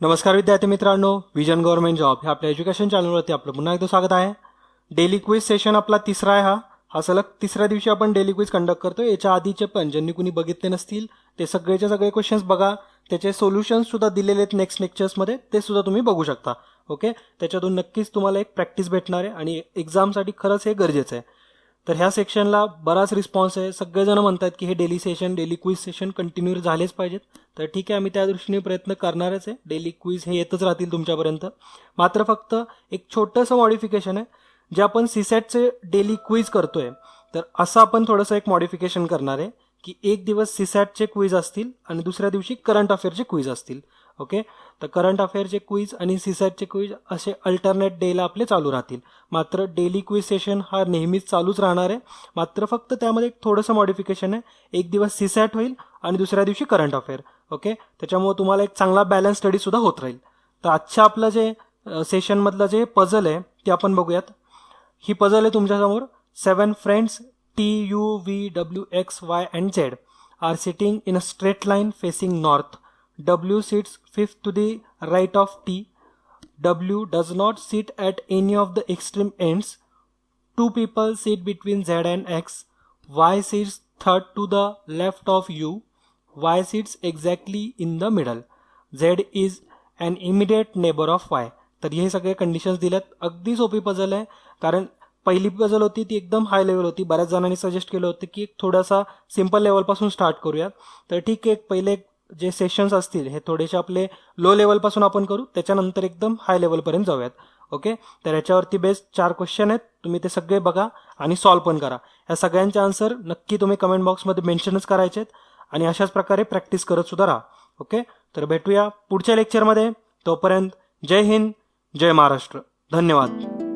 नमस्कार विद्यार्थी मित्रांनो, विजन गव्हर्नमेंट जॉब ह्या आपल्या एज्युकेशन चॅनलवरती आपलं पुन्हा एकदा स्वागत आहे। डेली क्विज सेशन आपला तिसरा आहे। हा सलग तिसऱ्या दिवशी आपण डेली क्विज कंडक्ट करतोय। याच्या आधीचे पण ज्यांनी कुणी बघितले नसतील ते सगळेचे सगळे क्वेश्चन्स बघा, त्याचे सोल्युशन्स सुद्धा दिलेले आहेत नेक्स्ट लेक्चर्समध्ये, ते सुद्धा तुम्ही बघू शकता। ओके, त्याच्यातून नक्कीच तुम्हाला एक प्रॅक्टिस भेटणार आहे आणि एक्झामसाठी खरंच हे गरजेचं आहे। तर ह्या सेक्शनला बराच रिस्पॉन्स आहे, सगळेजण म्हणतात की हे डेली क्विज सेशन कंटिन्यू झालेच पाहिजेत। तर ठीक आहे, आम्ही त्या दृष्टीने प्रयत्न करणारच आहे। डेली क्विज हे येतच राहतील तुमच्यापर्यंत। मात्र फक्त एक छोटंसं मॉडिफिकेशन आहे, जे आपण सीसॅटचे डेली क्विज करतोय तर असं आपण थोडंसं एक मॉडिफिकेशन करणार आहे की एक दिवस सीसॅटचे क्विज असतील आणि दुसऱ्या दिवशी करंट अफेअरचे क्विज असतील। ओके, तर करंट अफेअरचे क्विज आणि सीसॅटचे क्विज असे अल्टरनेट डेला आपले चालू राहतील। मात्र डेली क्विज सेशन हा नेहमीच चालूच राहणार आहे, मात्र फक्त त्यामध्ये एक थोडंसं मॉडिफिकेशन आहे। एक दिवस सीसॅट होईल आणि दुसऱ्या दिवशी करंट अफेअर। ओके, त्याच्यामुळे तुम्हाला एक चांगला बॅलन्स स्टडी सुद्धा होत राहील। तर आजच्या आपलं जे सेशन मधलं जे पझल आहे ते आपण बघूयात। ही पझल आहे तुमच्यासमोर। 7 friends TUVWXY and Z are sitting in a straight line facing north. W sits fifth to the right of T. W does not sit at any of the extreme ends. Two people sit between Z and X. Y sits third to the left of U. Y sits exactly in the middle. Z is an immediate neighbor of Y. तर हे सगळे conditions दिल्यात। अगदी सोपी puzzle आहे, कारण पहिली puzzle होती ती एकदम हाय लेवल होती। बऱ्याच जणांनी सजेस्ट केलं होतं की थोडासा सिंपल लेवलपासून स्टार्ट करूया। तर ठीक आहे, पहिले जे सेशन्स असतील हे थोडेसे आपले लो लेवलपासून आपण करू, त्याच्यानंतर एकदम हाय लेवलपर्यंत जाऊयात। ओके, तर याच्यावरती बेस्ट 4 क्वेश्चन आहेत, तुम्ही ते सगळे बघा आणि सॉल्व्ह पण करा। या सगळ्यांचे आन्सर नक्की तुम्ही कमेंट बॉक्समध्ये मेन्शनच करायचे आहेत आणि अशाच प्रकारे प्रॅक्टिस करत सुद्धा राहा। ओके, तर भेटूया पुढच्या लेक्चरमध्ये। तोपर्यंत जय हिंद, जय महाराष्ट्र, धन्यवाद।